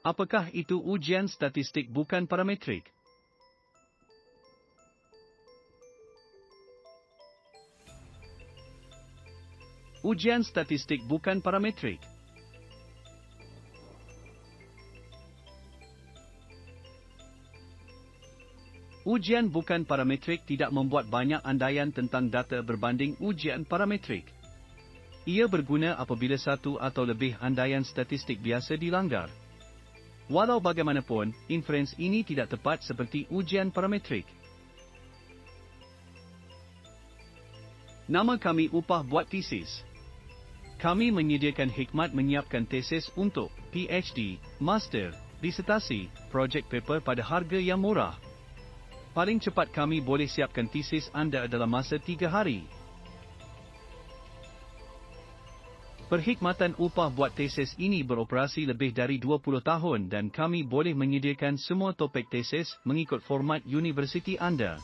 Apakah itu ujian statistik bukan parametrik? Ujian statistik bukan parametrik. Ujian bukan parametrik tidak membuat banyak andaian tentang data berbanding ujian parametrik. Ia berguna apabila satu atau lebih andaian statistik biasa dilanggar. Walau bagaimanapun, inferens ini tidak tepat seperti ujian parametrik. Nama kami upah buat tesis. Kami menyediakan khidmat menyiapkan tesis untuk PhD, Master, disertasi, projek paper pada harga yang murah. Paling cepat kami boleh siapkan tesis anda dalam masa 3 hari. Perkhidmatan upah buat tesis ini beroperasi lebih dari 20 tahun dan kami boleh menyediakan semua topik tesis mengikut format universiti anda.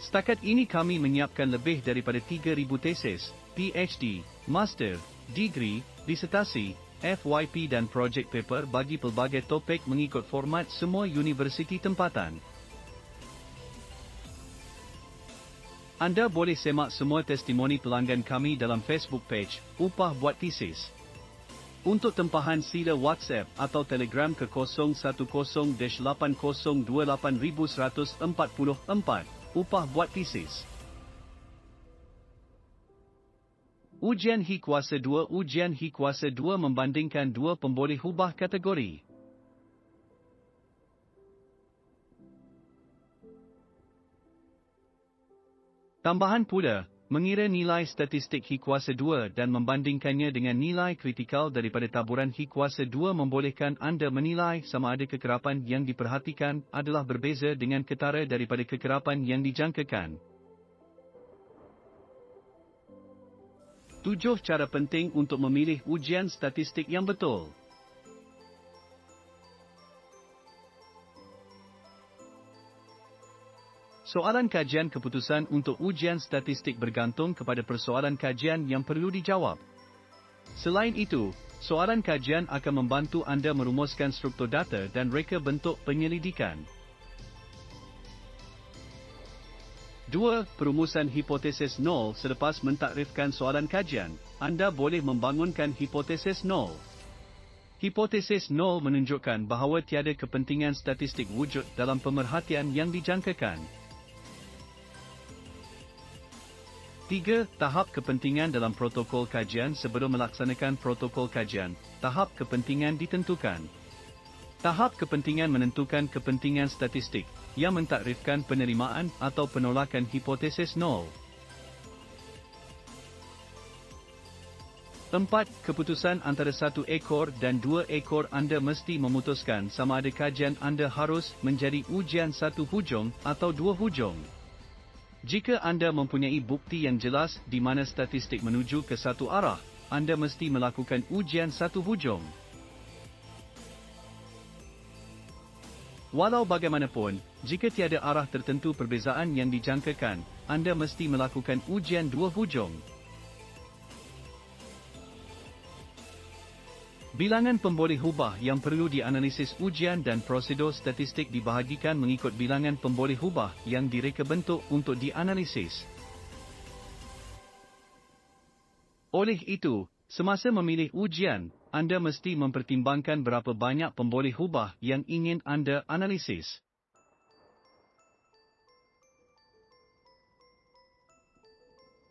Setakat ini kami menyiapkan lebih daripada 3,000 tesis, PhD, Master, Degree, disertasi, FYP dan projek paper bagi pelbagai topik mengikut format semua universiti tempatan. Anda boleh semak semua testimoni pelanggan kami dalam Facebook page, Upah Buat Tesis. Untuk tempahan sila WhatsApp atau Telegram ke 0102802144, Upah Buat Tesis. Ujian Hi Kuasa 2. Ujian Hi Kuasa 2 membandingkan dua pemboleh hubah kategori. Tambahan pula, mengira nilai statistik Hi Kuasa 2 dan membandingkannya dengan nilai kritikal daripada taburan Hi Kuasa 2 membolehkan anda menilai sama ada kekerapan yang diperhatikan adalah berbeza dengan ketara daripada kekerapan yang dijangkakan. 7 cara penting untuk memilih ujian statistik yang betul. Soalan kajian keputusan untuk ujian statistik bergantung kepada persoalan kajian yang perlu dijawab. Selain itu, soalan kajian akan membantu anda merumuskan struktur data dan reka bentuk penyelidikan. 2. Perumusan hipotesis nol. Selepas mentakrifkan soalan kajian, anda boleh membangunkan hipotesis nol. Hipotesis nol menunjukkan bahawa tiada kepentingan statistik wujud dalam pemerhatian yang dijangkakan. 3. Tahap kepentingan dalam protokol kajian. Sebelum melaksanakan protokol kajian, tahap kepentingan ditentukan. Tahap kepentingan menentukan kepentingan statistik, yang mentakrifkan penerimaan atau penolakan hipotesis nol. 4. Keputusan antara 1 ekor dan 2 ekor. Anda mesti memutuskan sama ada kajian anda harus menjadi ujian 1 hujung atau 2 hujung. Jika anda mempunyai bukti yang jelas di mana statistik menuju ke satu arah, anda mesti melakukan ujian 1 hujung. Walau bagaimanapun, jika tiada arah tertentu perbezaan yang dijangkakan, anda mesti melakukan ujian 2 hujung. Bilangan pemboleh hubah yang perlu dianalisis. Ujian dan prosedur statistik dibahagikan mengikut bilangan pemboleh hubah yang direka bentuk untuk dianalisis. Oleh itu, semasa memilih ujian, anda mesti mempertimbangkan berapa banyak pemboleh hubah yang ingin anda analisis.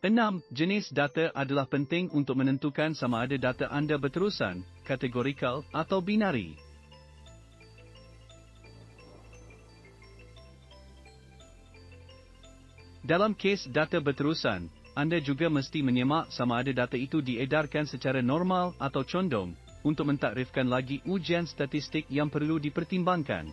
Enam, jenis data adalah penting untuk menentukan sama ada data anda berterusan, kategorikal atau binari. Dalam kes data berterusan, anda juga mesti menyemak sama ada data itu diedarkan secara normal atau condong, untuk mentakrifkan lagi ujian statistik yang perlu dipertimbangkan.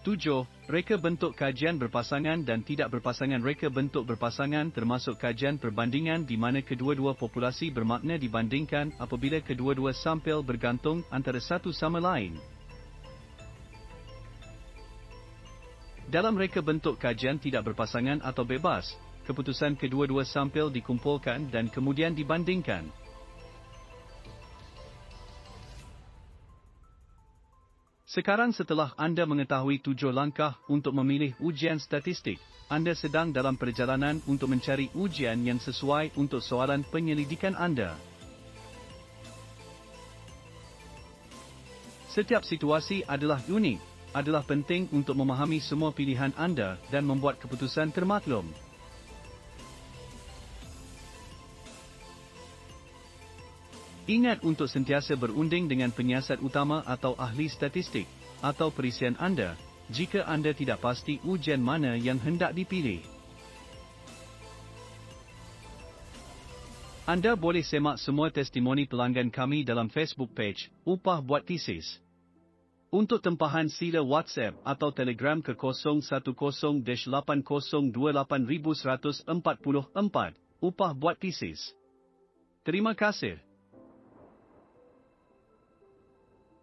7. Reka bentuk kajian berpasangan dan tidak berpasangan. Reka bentuk berpasangan termasuk kajian perbandingan di mana kedua-dua populasi bermakna dibandingkan apabila kedua-dua sampel bergantung antara satu sama lain. Dalam reka bentuk kajian tidak berpasangan atau bebas, keputusan kedua-dua sampel dikumpulkan dan kemudian dibandingkan. Sekarang setelah anda mengetahui 7 langkah untuk memilih ujian statistik, anda sedang dalam perjalanan untuk mencari ujian yang sesuai untuk soalan penyelidikan anda. Setiap situasi adalah unik, adalah penting untuk memahami semua pilihan anda dan membuat keputusan termaklum. Ingat untuk sentiasa berunding dengan penyiasat utama atau ahli statistik, atau perisian anda, jika anda tidak pasti ujian mana yang hendak dipilih. Anda boleh semak semua testimoni pelanggan kami dalam Facebook page, Upah Buat Tesis. Untuk tempahan sila WhatsApp atau Telegram ke 0108028144, Upah Buat Tesis. Terima kasih.